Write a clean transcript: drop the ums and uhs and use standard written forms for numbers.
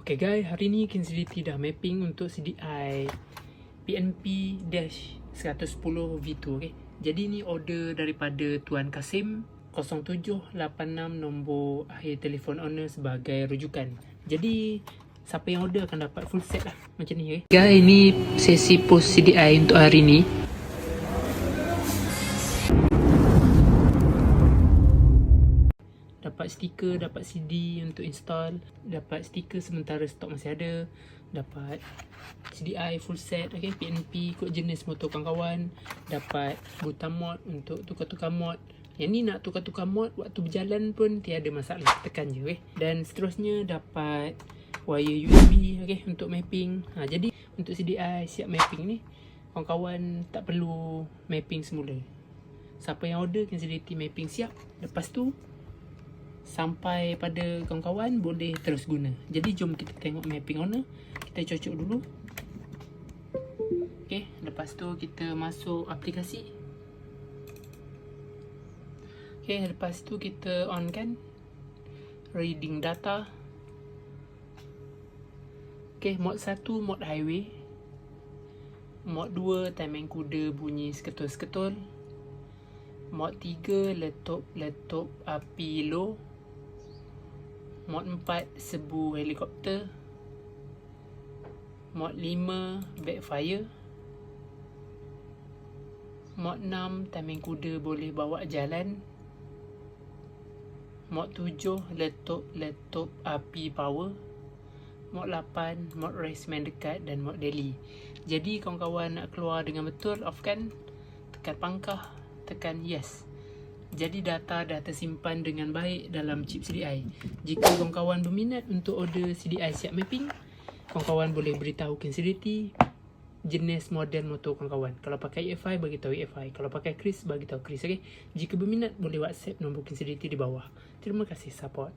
Okay guys, hari ni Kinsility dah mapping untuk CDI PNP-110 V2. Okay. Jadi ni order daripada Tuan Kasim 0786, nombor akhir telefon owner sebagai rujukan. Jadi siapa yang order akan dapat full set lah macam ni. Okay. Guys, ini sesi post CDI untuk hari ni. Dapat stiker, dapat CD untuk install, dapat stiker sementara stok masih ada, dapat CDI full set, okay, PNP kod jenis motor kawan-kawan, dapat butang mod untuk tukar-tukar mod. Yang ni nak tukar-tukar mod waktu berjalan pun tiada masalah, tekan je, okay. Dan seterusnya dapat wire USB, okay, untuk mapping. Jadi untuk CDI siap mapping ni, kawan-kawan tak perlu mapping semula. Siapa yang order Kinsility mapping siap, lepas tu sampai pada kawan-kawan boleh terus guna. Jadi jom kita tengok mapping owner. Kita cocok dulu. Okay, lepas tu kita masuk aplikasi. Okay, lepas tu kita on kan reading data. Okay, mod 1 mod highway, mod 2 timing kuda bunyi seketul-seketul, mod 3 letup api low, mod 4 sebu helikopter, mod 5 backfire, mod 6 timing kuda boleh bawa jalan, mod 7 letup api power, mod 8 mod raceman dekat dan mod daily. Jadi kawan-kawan nak keluar dengan betul, off kan, tekan pangkah, tekan yes. Jadi data dah tersimpan dengan baik dalam chip CDI. Jika kawan-kawan berminat untuk order CDI siap mapping, kawan-kawan boleh beritahu Kinsility jenis model motor kawan-kawan. Kalau pakai EFI, bagi tahu EFI. Kalau pakai Kris, bagi tahu Kris. Okay? Jika berminat, boleh WhatsApp nombor Kinsility di bawah. Terima kasih support.